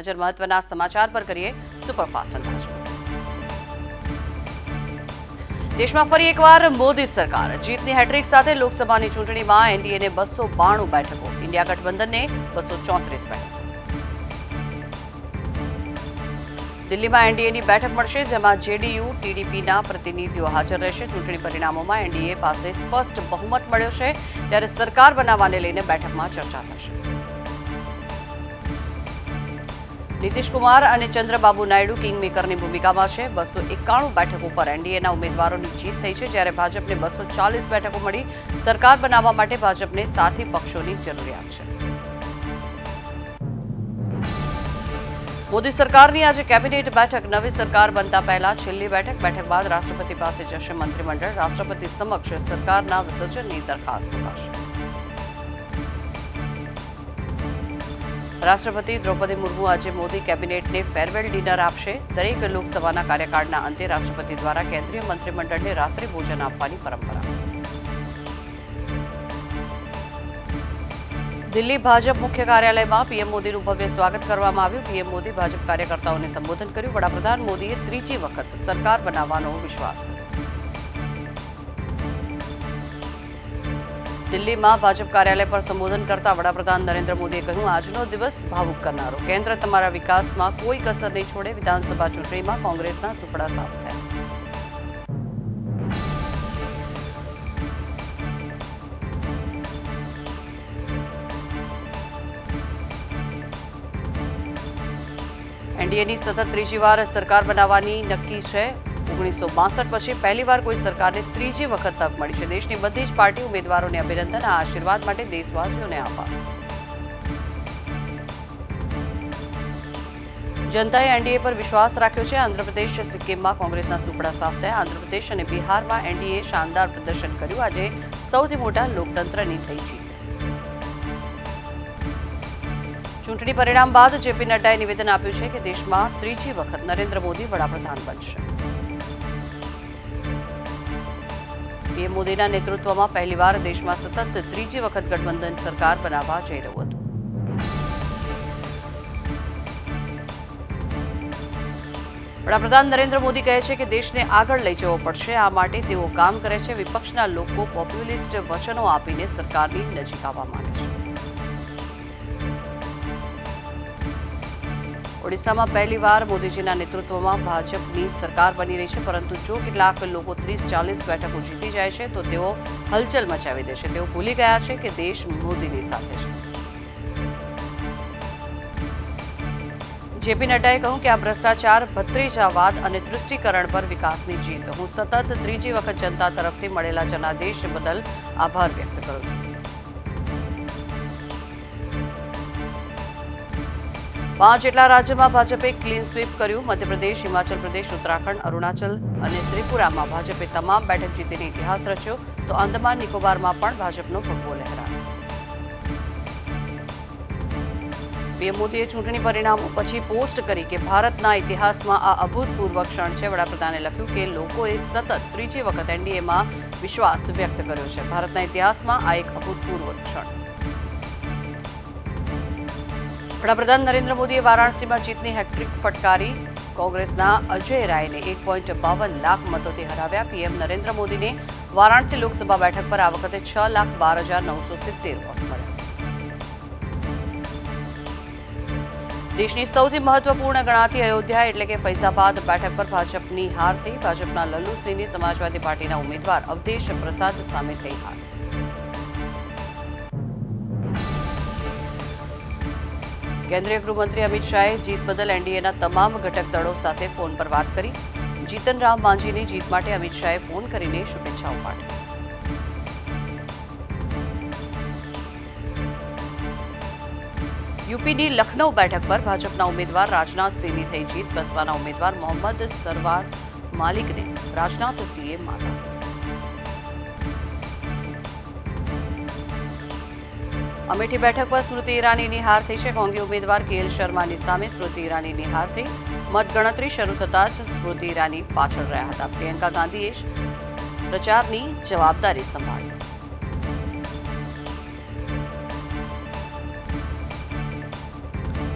નજર મહત્વના સમાચાર પર કરીએ સુપરફાસ્ટ અંદાજમાં। દેશમાં ફરી એકવાર મોદી સરકાર જીતની હેટ્રિક સાથે લોકસભાની ચૂંટણીમાં એનડીએને 292 બેઠકો, ઇન્ડિયા ગઠબંધનને 234 બેઠકો। દિલ્હીમાં એનડીએની બેઠક મળશે, જેમાં જેડીયુ ટીડીપીના પ્રતિનિધિઓ હાજર રહેશે। ચૂંટણી પરિણામોમાં એનડીએ પાસે સ્પષ્ટ બહુમત મળ્યો છે, ત્યારે સરકાર બનાવવાને લઈને બેઠકમાં ચર્ચા થશે। નીતિશ કુમાર અને ચંદ્રબાબુ નાયડુ કિંગમેકરની ભૂમિકામાં છે। 291 બેઠકો પર એનડીએના ઉમેદવારોની જીત થઈ છે, જ્યારે ભાજપને 240 બેઠકો મળી। સરકાર બનાવવા માટે ભાજપને સાથી પક્ષોની જરૂરિયાત છે। મોદી સરકારની આજે કેબિનેટ બેઠક, નવી સરકાર બનતા પહેલા છેલ્લી બેઠક બાદ રાષ્ટ્રપતિ પાસે જશે મંત્રીમંડળ। રાષ્ટ્રપતિ સમક્ષ સરકારના વિસર્જનની દરખાસ્ત મુકાશે। રાષ્ટ્રપતિ દ્રૌપદી મુર્મુ આજે મોદી કેબિનેટને ફેરવેલ ડિનર આપશે। દરેક લોકસભાના કાર્યકાળના અંતે રાષ્ટ્રપતિ દ્વારા કેન્દ્રીય મંત્રીમંડળને રાત્રિ ભોજન આપવાની પરંપરા। દિલ્હી ભાજપ મુખ્ય કાર્યાલયમાં પીએમ મોદીનું ભવ્ય સ્વાગત કરવામાં આવ્યું। પીએમ મોદી ભાજપ કાર્યકર્તાઓને સંબોધન કર્યું। વડાપ્રધાન મોદીએ ત્રીજી વખત સરકાર બનાવવાનો વિશ્વાસ કર્યો। દિલ્હીમાં ભાજપ કાર્યાલય પર સંબોધન કરતા વડાપ્રધાન નરેન્દ્ર મોદીએ કહ્યું, આજનો દિવસ ભાવુક કરનારો, કેન્દ્ર તમારા વિકાસમાં કોઈ કસર નહીં છોડે। વિધાનસભા ચૂંટણીમાં કોંગ્રેસના સુપડા સાફ થયા। એનડીએની સતત ત્રીજી વાર સરકાર બનાવવાની નક્કી છે। 1962 પછી પહેલીવાર કોઈ સરકારને ત્રીજી વખત તક મળી છે। દેશની બધી જ પાર્ટી ઉમેદવારોને અભિનંદન। આ આશીર્વાદ માટે દેશવાસીઓને આભાર। જનતાએ એનડીએ પર વિશ્વાસ રાખ્યો છે। આંધ્રપ્રદેશ સિક્કિમમાં કોંગ્રેસના સુપડા સાફ થયા। આંધ્રપ્રદેશ અને બિહારમાં એનડીએ શાનદાર પ્રદર્શન કર્યું। આજે સૌથી મોટા લોકતંત્રની થઈ જીત। ચૂંટણી પરિણામ બાદ જેપી નડ્ડાએ નિવેદન આપ્યું છે કે દેશમાં ત્રીજી વખત નરેન્દ્ર મોદી વડાપ્રધાન બનશે। પીએમ મોદીના નેતૃત્વમાં પહેલીવાર દેશમાં સતત ત્રીજી વખત ગઠબંધન સરકાર બનાવવા જઈ રહ્યું હતું। વડાપ્રધાન નરેન્દ્ર મોદી કહે છે કે દેશને આગળ લઈ જવો પડશે। આ માટે તેઓ કામ કરે છે। વિપક્ષના લોકો પોપ્યુલિસ્ટ વચનો આપીને સરકારની નજીક આવવા માંગે છે। ઓડિશામાં પહેલીવાર મોદીજીના નેતૃત્વમાં ભાજપની સરકાર બની રહી છે, પરંતુ જો કેટલાક લોકો 30-40 બેઠકો જીતી જાય છે તો તેઓ હલચલ મચાવી દેશે। તેઓ ભૂલી ગયા છે કે દેશ મોદીની સાથે છે। જેપી નડ્ડાએ કહ્યું કે આ ભ્રષ્ટાચાર, ભત્રીજાવાદ અને તૃષ્ટિકરણ પર વિકાસની જીત। હું સતત ત્રીજી વખત જનતા તરફથી મળેલા જનાદેશ બદલ આભાર વ્યક્ત કરું છું। 5 જેટલા રાજ્યોમાં ભાજપે ક્લીન સ્વીપ કર્યું। મધ્યપ્રદેશ, હિમાચલ પ્રદેશ, ઉત્તરાખંડ, અરુણાચલ અને ત્રિપુરામાં ભાજપે તમામ બેઠક જીતીને ઇતિહાસ રચ્યો, તો આંદામાન નિકોબારમાં પણ ભાજપનો ભગવો લહેરાયો। પીએમ મોદીએ ચૂંટણી પરિણામો પછી પોસ્ટ કરી કે ભારતના ઇતિહાસમાં આ અભૂતપૂર્વ ક્ષણ છે। વડાપ્રધાને લખ્યું કે લોકોએ સતત ત્રીજી વખત એનડીએમાં વિશ્વાસ વ્યક્ત કર્યો છે। ભારતના ઇતિહાસમાં આ એક અભૂતપૂર્વ ક્ષણ। વડાપ્રધાન નરેન્દ્ર મોદીએ વારાણસીમાં જીતની હેટ્રિક ફટકારી। કોંગ્રેસના અજય રાયને 1.52 લાખ મતોથી હરાવ્યા। પીએમ નરેન્દ્ર મોદીને વારાણસી લોકસભા બેઠક પર આ વખતે 6,12,970 વોટ મળ્યા। દેશની સૌથી મહત્વપૂર્ણ ગણાતી અયોધ્યા એટલે કે ફૈઝાબાદ બેઠક પર ભાજપની હાર થઈ। ભાજપના લલ્લુસિંહની સમાજવાદી પાર્ટીના ઉમેદવાર અવધેશ પ્રસાદ સામે થઈ હાર। કેન્દ્રીય ગૃહમંત્રી અમિત શાહે જીત બદલ એનડીએના તમામ ઘટક દળો સાથે ફોન પર વાત કરી। જીતન રામ માંઝીની જીત માટે અમિત શાહે ફોન કરીને શુભેચ્છાઓ પાઠવી। યુપીની લખનૌ બેઠક પર ભાજપના ઉમેદવાર રાજનાથસિંહની થઈ જીત। બસપાના ઉમેદવાર મોહમ્મદ સરવાર માલિકને રાજનાથસિંહે માત આપી। અમેઠી બેઠક પર સ્મૃતિ ઈરાનીની હાર થઈ છે। કોંગી ઉમેદવાર કેએલ શર્માની સામે સ્મૃતિ ઈરાનીની હાર થઈ। મતગણતરી શરૂ થતાં જ સ્મૃતિ ઈરાની પાછળ રહ્યા હતા। પ્રિયંકા ગાંધીએ પ્રચારની જવાબદારી સંભાળી।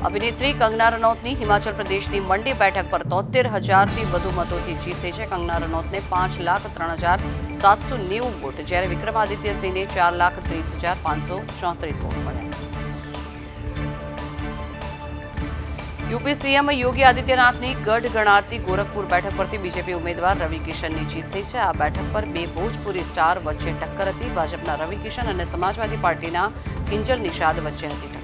અભિનેત્રી કંગના રનૌતની હિમાચલ પ્રદેશની મંડી બેઠક પર 73,000થી વધુ મતોથી જીત થઈ છે. કંગના રનૌતને 5,03,790 વોટ, જ્યારે વિક્રમાદિત્ય સિંહને 4,30,534 વોટ મળ્યા. યુપી સીએમ યોગી આદિત્યનાથની ગઢ ગણાતી ગોરખપુર બેઠક પરથી બીજેપી ઉમેદવાર રવિ કિશનની જીત થઈ છે. આ બેઠક પર બે ભોજપુરી સ્ટાર વચ્ચે ટક્કર હતી. ભાજપના રવિ કિશન અને સમાજવાદી પાર્ટીના કિંજલ નિષાદ વચ્ચે હતી ટક્કર.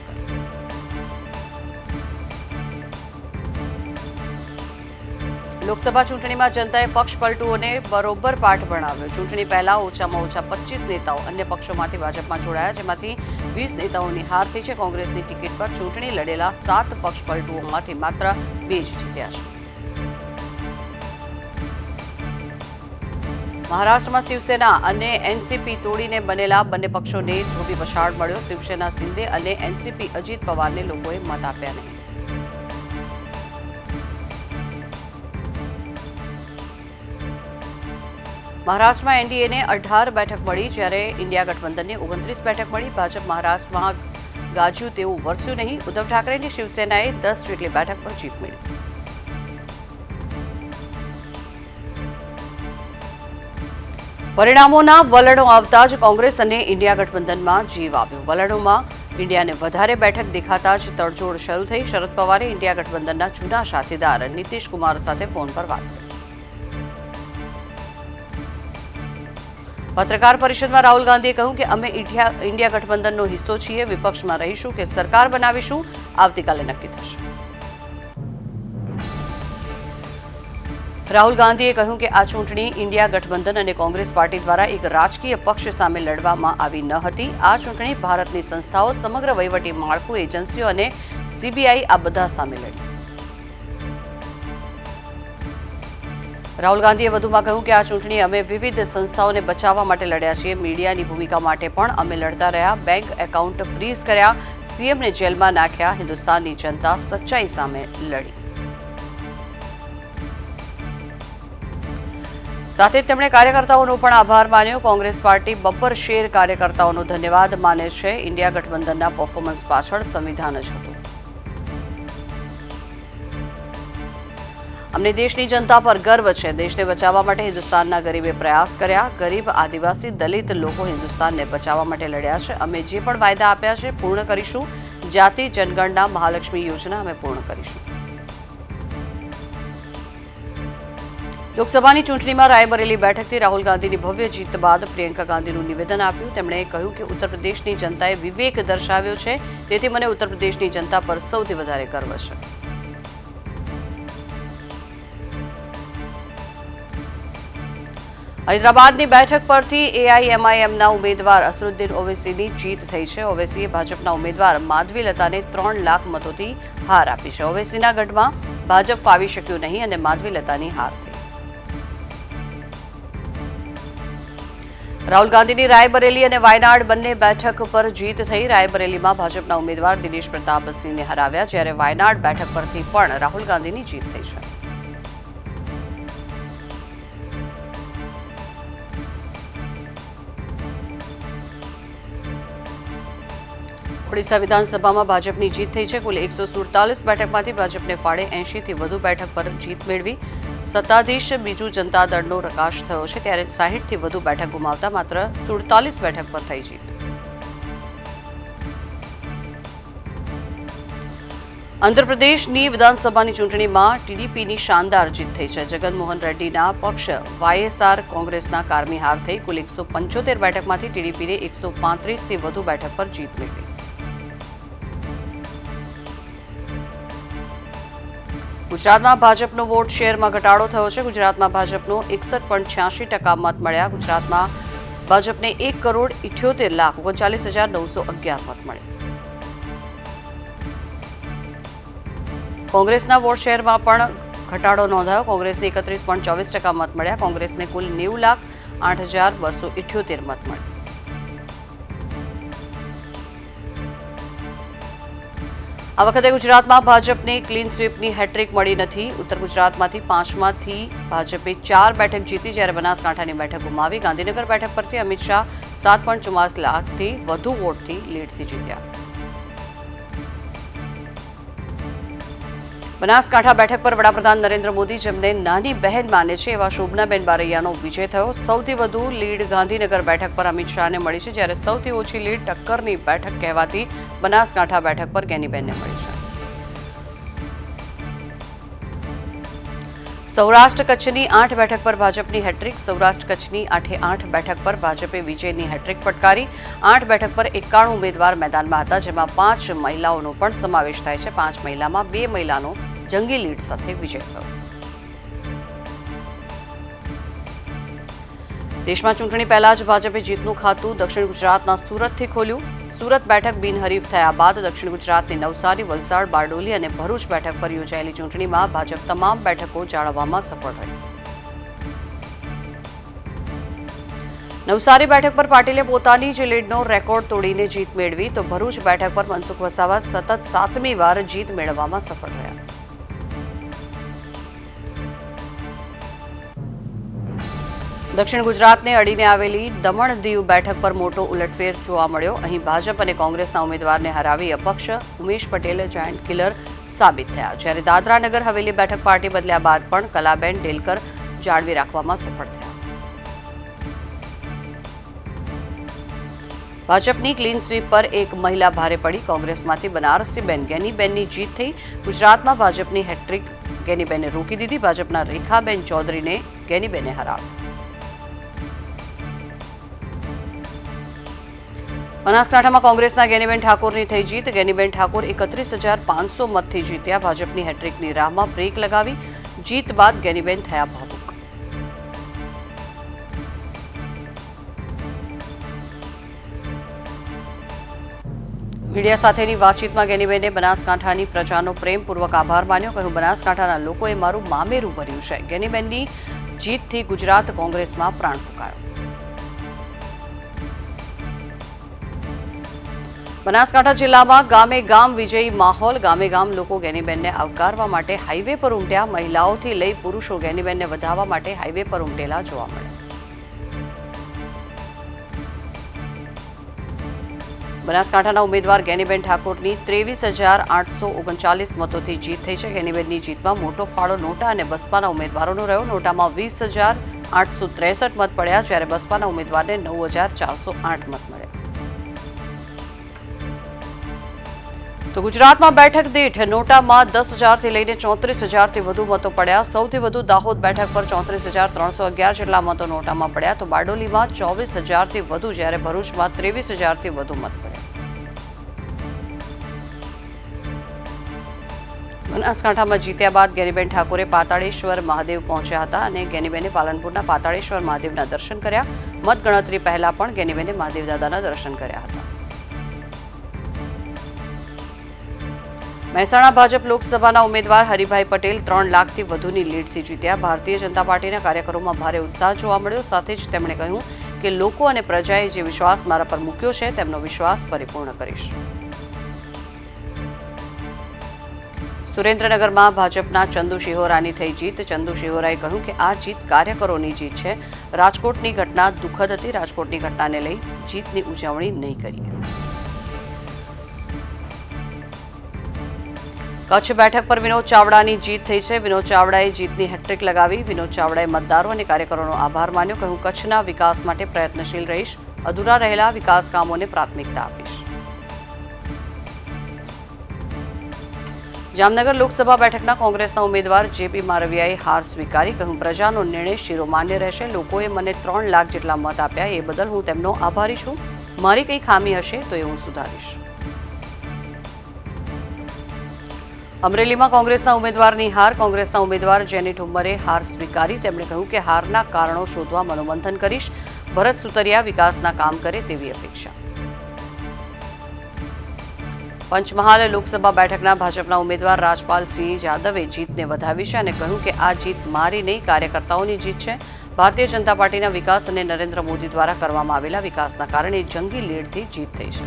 લોકસભા ચૂંટણીમાં જનતાએ પક્ષ પલટુઓને બરોબર પાઠ ભણાવ્યો. ચૂંટણી પહેલા ઓછામાં ઓછા 25 નેતાઓ અન્ય પક્ષોમાંથી ભાજપમાં જોડાયા, જેમાંથી 20 નેતાઓની હાર થઈ છે. કોંગ્રેસની ટિકિટ પર ચૂંટણી લડેલા 7 પક્ષ પલટુઓમાંથી માત્ર 2 જ જીત્યા છે. મહારાષ્ટ્રમાં શિવસેના અને એનસીપી તોડીને બનેલા બંને પક્ષોને ધોબી પછાડ મળ્યો. શિવસેના શિંદે અને એનસીપી અજીત પવારને લોકોએ મત આપ્યા નહીં. મહારાષ્ટ્રમાં એનડીએને 18 બેઠક મળી, જ્યારે ઇન્ડિયા ગઠબંધનને 29 બેઠક મળી. ભાજપ મહારાષ્ટ્રમાં ગાજ્યું તેવું વરસ્યું નહીં. ઉદ્ધવ ઠાકરેની શિવસેનાએ 10 જેટલી બેઠક પર જીત મેળવી. પરિણામોના વલણો આવતા જ કોંગ્રેસ અને ઇન્ડિયા ગઠબંધનમાં જીવ આવ્યો. વલણોમાં ઇન્ડિયાને વધારે બેઠક દેખાતા જ તડજોડ શરૂ થઈ. શરદ પવારે ઇન્ડિયા ગઠબંધનના જૂના સાથીદાર નીતિશ કુમાર સાથે ફોન પર વાત કરી. પત્રકાર પરિષદમાં રાહુલ ગાંધીએ કહ્યું કે અમે ઇન્ડિયા ગઠબંધનનો હિસ્સો છીએ, વિપક્ષમાં રહીશું કે સરકાર બનાવીશું, આવતીકાલે નક્કી થશે. રાહુલ ગાંધીએ કહ્યું કે આ ચૂંટણી ઇન્ડિયા ગઠબંધન અને કોંગ્રેસ પાર્ટી દ્વારા એક રાજકીય પક્ષ સામે લડવામાં આવી ન હતી. આ ચૂંટણી ભારતની સંસ્થાઓ, સમગ્ર વહીવટી માળખું, એજન્સીઓ અને સીબીઆઈ આ બધા સામે લડી. રાહુલ ગાંધીએ વધુમાં કહ્યું કે આ ચૂંટણી અમે વિવિધ સંસ્થાઓને બચાવવા માટે લડ્યા છીએ. મીડિયાની ભૂમિકા માટે પણ અમે લડતા રહ્યા. બેંક એકાઉન્ટ ફ્રીઝ કર્યા, સીએમને જેલમાં નાખ્યા. હિન્દુસ્તાનની જનતા સચ્ચાઈ સામે લડી. સાથે તેમણે કાર્યકર્તાઓનો પણ આભાર માન્યો. કોંગ્રેસ પાર્ટી બબ્બર શેર કાર્યકર્તાઓનો ધન્યવાદ માને છે. ઇન્ડિયા ગઠબંધનના પરફોર્મન્સ પાછળ સંવિધાન જ હતું. અમને દેશની જનતા પર ગર્વ છે. દેશને બચાવવા માટે હિન્દુસ્તાનના ગરીબે પ્રયાસ કર્યા. ગરીબ, આદિવાસી, દલિત લોકો હિન્દુસ્તાનને બચાવવા માટે લડ્યા છે. અમે જે પણ વાયદા આપ્યા છે પૂર્ણ કરીશું. જાતિ જનગણના, મહાલક્ષ્મી યોજના અમે પૂર્ણ કરીશું. લોકસભાની ચૂંટણીમાં રાયબરેલી બેઠકથી રાહુલ ગાંધીની ભવ્ય જીત બાદ પ્રિયંકા ગાંધીનું નિવેદન આપ્યું. તેમણે કહ્યું કે ઉત્તર પ્રદેશની જનતાએ વિવેક દર્શાવ્યો છે, તેથી મને ઉત્તર પ્રદેશની જનતા પર સૌથી વધારે ગર્વ છે. હૈદરાબાદની બેઠક પરથી એઆઈએમઆઈએમના ઉમેદવાર અસરુદ્દીન ઓવૈસીની જીત થઈ છે. ઓવૈસીએ ભાજપના ઉમેદવાર માધવીલતાને 3 લાખ મતોથી હાર આપી છે. ઓવૈસીના ગઢમાં ભાજપ ફાવી શક્યું નહીં અને માધવીલતાની હાર થઈ. રાહુલ ગાંધીની રાયબરેલી અને વાયનાડ બંને બેઠક પર જીત થઈ. રાયબરેલીમાં ભાજપના ઉમેદવાર દિનેશ પ્રતાપસિંહને હરાવ્યા, જ્યારે વાયનાડ બેઠક પરથી પણ રાહુલ ગાંધીની જીત થઈ છે. ઓડિશા વિધાનસભામાં ભાજપની જીત થઈ છે. કુલ 147 બેઠકમાંથી ભાજપને ફાળે 80થી વધુ બેઠક પર જીત મેળવી. સત્તાધીશ બીજુ જનતા દળનો પ્રકાશ થયો છે, ત્યારે 60થી વધુ બેઠક ગુમાવતા માત્ર 47 બેઠક પર થઈ જીત. આંધ્રપ્રદેશની વિધાનસભાની ચૂંટણીમાં ટીડીપીની શાનદાર જીત થઈ છે. જગનમોહન રેડ્ડીના પક્ષ વાયએસઆર કોંગ્રેસના કારમી હાર થઈ. કુલ 175 બેઠકમાંથી ટીડીપીને 135થી વધુ બેઠક પર જીત મેળવી. ગુજરાતમાં ભાજપનો વોટ શેરમાં ઘટાડો થયો છે. ગુજરાતમાં ભાજપનો 61.86% મત મળ્યા. ગુજરાતમાં ભાજપને 1,78,39,911 મત મળ્યા. કોંગ્રેસના વોટ શેરમાં પણ ઘટાડો નોંધાયો. કોંગ્રેસને 31.24% મત મળ્યા. કોંગ્રેસને કુલ 90,08,278 મત મળ્યા. આ વખતે ગુજરાતમાં ભાજપને ક્લીન સ્વીપની હેટ્રિક મળી નથી. ઉત્તર ગુજરાતમાંથી 5માંથી ભાજપે 4 બેઠક જીતી, જ્યારે બનાસકાંઠાની બેઠક ગુમાવી. ગાંધીનગર બેઠક પરથી અમિત શાહ 7.44 લાખથી વધુ વોટથી લીડથી જીત્યા. બનાસકાંઠા બેઠક પર વડાપ્રધાન નરેન્દ્ર મોદી જેમને નાની બહેન માને છે એવા શોભનાબેન બારૈયાનો વિજય થયો. સૌથી વધુ લીડ ગાંધીનગર બેઠક પર અમિત શાહને મળી છે, જ્યારે સૌથી ઓછી લીડ ટક્કરની બેઠક કહેવાતી બનાસકાંઠા બેઠક પર ગેનીબેનને મળી છે. સૌરાષ્ટ્ર કચ્છની 8 બેઠક પર ભાજપની હેટ્રિક. સૌરાષ્ટ્ર કચ્છની 8 બેઠક પર ભાજપે વિજયની હેટ્રિક ફટકારી. 8 બેઠક પર 91 ઉમેદવાર મેદાનમાં હતા, જેમાં 5 મહિલાઓનો પણ સમાવેશ થાય છે. 5 મહિલામાં 2 મહિલાનો જંગી લીડ સાથે વિજય થયો. દેશમાં ચૂંટણી પહેલા જ ભાજપે જીતનું ખાતું દક્ષિણ ગુજરાતના સુરતથી ખોલ્યું. સુરત બેઠક બિનહરીફ થયા બાદ દક્ષિણ ગુજરાતની નવસારી, વલસાડ, બારડોલી અને ભરૂચ બેઠક પર યોજાયેલી ચૂંટણીમાં ભાજપ તમામ બેઠકો જાળવવામાં સફળ રહ્યું. નવસારી બેઠક પર પાટીલે પોતાની જ લીડનો રેકોર્ડ તોડીને જીત મેળવી, તો ભરૂચ બેઠક પર મનસુખ વસાવા સતત 7મી વાર જીત મેળવવામાં સફળ રહ્યા. દક્ષિણ ગુજરાતને અડીને આવેલી દમણ દીવ બેઠક પર મોટો ઉલટફેર જોવા મળ્યો. અહીં ભાજપ અને કોંગ્રેસના ઉમેદવારને હરાવી અપક્ષ ઉમેશ પટેલ જાયન્ટ કિલર સાબિત થયા, જ્યારે દાદરા નગર હવેલી બેઠક પાર્ટી બદલ્યા બાદ પણ કલાબેન ડેલકર જાળવી રાખવામાં સફળ થયા. ભાજપની ક્લીન સ્વીપ પર એક મહિલા ભારે પડી. કોંગ્રેસમાંથી બનારસીબેન ગેનીબેનની જીત થઈ. ગુજરાતમાં ભાજપની હેટ્રિક ગેનીબેને રોકી દીધી. ભાજપના રેખાબેન ચૌધરીને ગેનીબેને હરાવી. બનાસકાંઠામાં કોંગ્રેસના ગેનીબેન ઠાકોરની થઈ જીત. ગેનીબેન ઠાકોર 31,500 મતથી જીત્યા. ભાજપની હેટ્રિકની રાહમાં બ્રેક લગાવી. જીત બાદ ગેનીબેન થયા ભાવુક. મીડિયા સાથેની વાતચીતમાં ગેનીબેને બનાસકાંઠાની પ્રજાનો પ્રેમપૂર્વક આભાર માન્યો. કહ્યું, બનાસકાંઠાના લોકોએ મારું મામેરું ભર્યું છે. ગેનીબેનની જીતથી ગુજરાત કોંગ્રેસમાં પ્રાણ ફૂંકાયો. બનાસકાંઠા જિલ્લામાં ગામે ગામ વિજયી માહોલ. ગામે ગામ લોકો ગેનીબેનને આવકારવા માટે હાઈવે પર ઉમટ્યા. મહિલાઓથી લઈ પુરુષો ગેનીબેનને વધાવવા માટે હાઈવે પર ઉમટેલા જોવા મળ્યા. બનાસકાંઠાના ઉમેદવાર ગેનીબેન ઠાકોરની 23,839 મતોથી જીત થઈ છે. ગેનીબેનની જીતમાં મોટો ફાળો નોટા અને બસપાના ઉમેદવારોનો રહ્યો. નોટામાં 20,863 મત પડ્યા, જ્યારે બસપાના ઉમેદવારને 9,408 મત મળ્યા. તો ગુજરાતમાં બેઠક દીઠ નોટામાં 10,000થી લઈને 34,000થી વધુ મતો પડ્યા. સૌથી વધુ દાહોદ બેઠક પર 34,311 જેટલા મતો નોટામાં પડ્યા, તો બારડોલીમાં 24,000થી વધુ, જ્યારે ભરૂચમાં 23,000થી વધુ મત પડ્યા. બનાસકાંઠામાં જીત્યા બાદ ગેનીબેન ઠાકોરે પાતાળેશ્વર મહાદેવ પહોંચ્યા હતા અને ગેનીબેને પાલનપુરના પાતાળેશ્વર મહાદેવના દર્શન કર્યા. મતગણતરી પહેલા પણ ગેનીબેને મહાદેવ દાદાના દર્શન કર્યા હતા. મહેસાણા ભાજપ લોકસભાના ઉમેદવાર હરિભાઈ પટેલ 3 લાખથી વધુની લીડથી જીત્યા. ભારતીય જનતા પાર્ટીના કાર્યકરોમાં ભારે ઉત્સાહ જોવા મળ્યો. સાથે જ તેમણે કહ્યું કે લોકો અને પ્રજાએ જે વિશ્વાસ મારા પર મૂક્યો છે તેમનો વિશ્વાસ પરિપૂર્ણ કરીશ. સુરેન્દ્રનગરમાં ભાજપના ચંદુ શિહોરાની થઈ જીત. ચંદુ શિહોરાએ કહ્યું કે આ જીત કાર્યકરોની જીત છે. રાજકોટની ઘટના દુઃખદ હતી. રાજકોટની ઘટનાને લઈ જીતની ઉજવણી નહીં કરીએ. કચ્છ બેઠક પર વિનોદ ચાવડાની જીત થઈ છે. વિનોદ ચાવડાએ જીતની હેટ્રિક લગાવી. વિનોદ ચાવડાએ મતદારો અને કાર્યકરોનો આભાર માન્યો. કહ્યું, કચ્છના વિકાસ માટે પ્રયત્નશીલ રહીશ. અધૂરા રહેલા વિકાસ કામોને પ્રાથમિકતા આપીશ. જામનગર લોકસભા બેઠકના કોંગ્રેસના ઉમેદવાર જેપી મારવિયાએ હાર સ્વીકારી. કહ્યું, પ્રજાનો નિર્ણય શિરોમાન્ય રહેશે. લોકોએ મને 3 લાખ જેટલા મત આપ્યા, એ બદલ હું તેમનો આભારી છું. મારી કંઈ ખામી હશે તો એ હું સુધારીશ. અમરેલીમાં કોંગ્રેસના ઉમેદવારની હાર. કોંગ્રેસના ઉમેદવાર જેની ઠુમ્મરે હાર સ્વીકારી. તેમણે કહ્યું કે હારના કારણો શોધવા મનોમંથન કરીશ. ભરત સુતરિયા વિકાસના કામ કરે તેવી અપેક્ષા. પંચમહાલ લોકસભા બેઠકના ભાજપના ઉમેદવાર રાજપાલસિંહ જાદવે જીતને વધાવી છે અને કહ્યું કે આ જીત મારી નહીં, કાર્યકર્તાઓની જીત છે. ભારતીય જનતા પાર્ટીના વિકાસ અને નરેન્દ્ર મોદી દ્વારા કરવામાં આવેલા વિકાસના કારણે જંગી લીડથી જીત થઈ છે.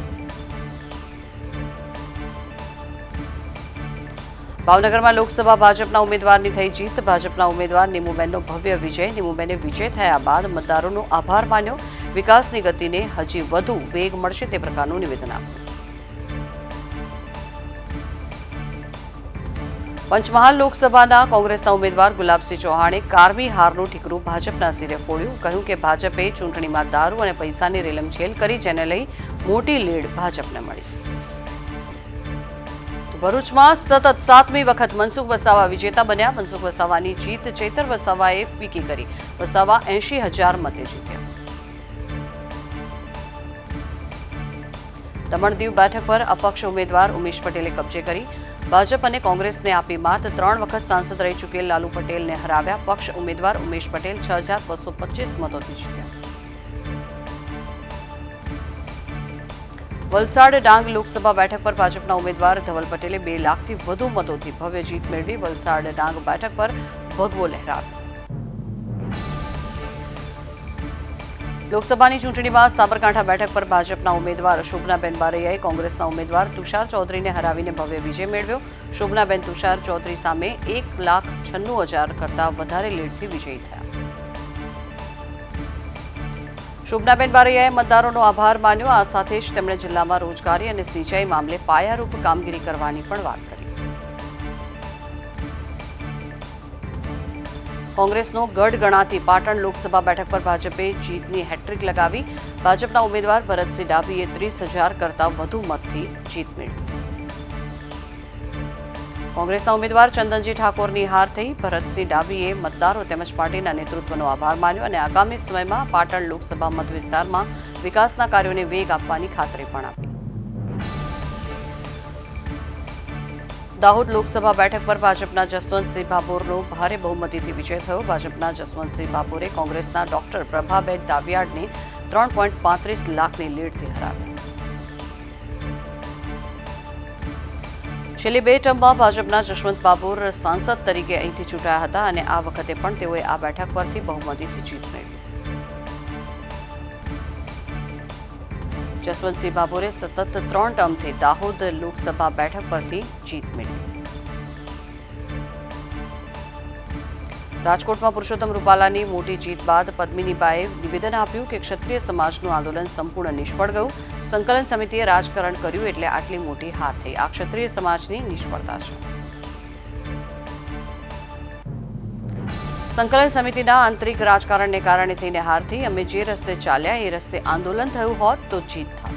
ભાવનગરમાં લોકસભા ભાજપના ઉમેદવારની થઈ જીત. ભાજપના ઉમેદવાર નીમુબેનનો ભવ્ય વિજય. નીમુબેને વિજય થયા બાદ મતદારોનો આભાર માન્યો. વિકાસની ગતિને હજી વધુ વેગ મળશે તે પ્રકારનું નિવેદન આપ્યું. પંચમહાલ લોકસભાના કોંગ્રેસના ઉમેદવાર ગુલાબસિંહ ચૌહાણે કારમી હારનું ઠીકરું ભાજપના સિરે ફોડ્યું. કહ્યું કે ભાજપે ચૂંટણીમાં દારૂ અને પૈસાની રેલમછેલ કરી, જેને લઈ મોટી લીડ ભાજપને મળી. ભરૂચમાં સતત 7મી વખત મનસુખ વસાવા વિજેતા બન્યા. મનસુખ વસાવાની જીત ચેતર વસાવાએ ફીકી કરી. વસાવા 80,000 મતે જીત્યા. દમણ દીવ બેઠક પર અપક્ષ ઉમેદવાર ઉમેશ પટેલે કબજે કરી. ભાજપ અને કોંગ્રેસને આપી માત. 3 વખત સાંસદ રહી ચૂકેલ લાલુ પટેલને હરાવ્યા. પક્ષ ઉમેદવાર ઉમેશ પટેલ 6,225 મતોથી જીત્યા. વલસાડ ડાંગ લોકસભા બેઠક પર ભાજપના ઉમેદવાર ધવલ પટેલે 2 લાખથી વધુ મતોથી ભવ્ય જીત મેળવી. વલસાડ ડાંગ બેઠક પર ભગવો લહેરાવ્યો. લોકસભાની ચૂંટણીમાં સાબરકાંઠા બેઠક પર ભાજપના ઉમેદવાર શોભનાબેન બારૈયાએ કોંગ્રેસના ઉમેદવાર તુષાર ચૌધરીને હરાવીને ભવ્ય વિજય મેળવ્યો. શોભનાબેન તુષાર ચૌધરી સામે 1,96,000 કરતાં વધારે લીડથી વિજયી થયા. શોભનાબેન બારૈયાએ મતદારોનો આભાર માન્યો. આ સાથે જ તેમણે જિલ્લામાં રોજગારી અને સિંચાઈ મામલે પાયારૂપ કામગીરી કરવાની પણ વાત કરી. કોંગ્રેસનો ગઢ ગણાતી પાટણ લોકસભા બેઠક પર ભાજપે જીતની હેટ્રિક લગાવી. ભાજપના ઉમેદવાર ભરતસિંહ ડાભીએ 30,000 કરતાં વધુ મતથી જીત મેળવી. કોંગ્રેસના ઉમેદવાર ચંદનજી ઠાકોરની હાર થઈ. ભરતસિંહ ડાભીએ મતદારો તેમજ પાર્ટીના નેતૃત્વનો આભાર માન્યો અને આગામી સમયમાં પાટણ લોકસભા મત વિસ્તારમાં વિકાસના કાર્યોને વેગ આપવાની ખાતરી પણ આપી. દાહોદ લોકસભા બેઠક પર ભાજપના જસવંતસિંહ ભાભોરનો ભારે બહુમતીથી વિજય થયો. ભાજપના જસવંતસિંહ ભાભોરે કોંગ્રેસના ડોક્ટર પ્રભાબેન દાવિયાડને 3.35 લાખની લીડથી હરાવ્યા. છેલ્લી 2 ટર્મમાં ભાજપના જશવંત બાબોર સાંસદ તરીકે અહીંથી ચૂંટાયા હતા અને આ વખતે પણ તેઓએ આ બેઠક પરથી બહુમતીથી જીત મેળવી. જસવંતસિંહ બાબોરે સતત 3 ટર્મથી દાહોદ લોકસભા બેઠક પરથી જીત મેળવી. રાજકોટમાં પુરુષોત્તમ રૂપાલાની મોટી જીત બાદ પદ્મિનીબાએ નિવેદન આપ્યું કે ક્ષત્રિય સમાજનું આંદોલન સંપૂર્ણ નિષ્ફળ ગયું. સંકલન સમિતિએ રાજકારણ કર્યું એટલે આટલી મોટી હાર થઈ. આ ક્ષત્રિય સમાજની નિષ્ફળતા છે. સંકલન સમિતિના આંતરિક રાજકારણને કારણે થઈને હાર થઈ. અમે જે રસ્તે ચાલ્યા એ રસ્તે આંદોલન થયું હોત તો જીત થાત.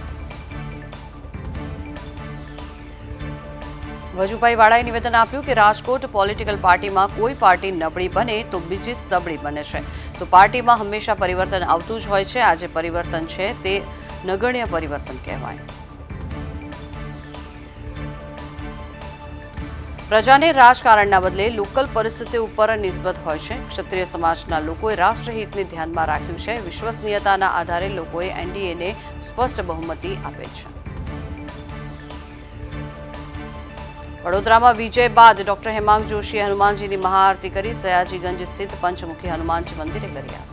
વજુભાઈ વાળાએ નિવેદન આપ્યું કે રાજકોટ પોલિટિકલ પાર્ટીમાં કોઈ પાર્ટી નબળી બને તો બીજી સબળી બને છે. તો પાર્ટીમાં હંમેશા પરિવર્તન આવતું જ હોય છે. આજે પરિવર્તન છે તે નગણ્ય પરિવર્તન કહેવાય. પ્રજાને રાજકારણના બદલે લોકલ પરિસ્થિતિ ઉપર નિસ્બત હોય છે. ક્ષત્રિય સમાજના લોકોએ રાષ્ટ્રહિતને ધ્યાનમાં રાખ્યું છે. વિશ્વસનીયતાના આધારે લોકોએ એનડીએને સ્પષ્ટ બહુમતી આપે છે. વડોદરામાં વિજય બાદ ડોક્ટર હેમાંગ જોશીએ હનુમાનજીની મહાઆરતી કરી. સયાજીગંજ સ્થિત પંચમુખી હનુમાનજી મંદિરે કર્યા.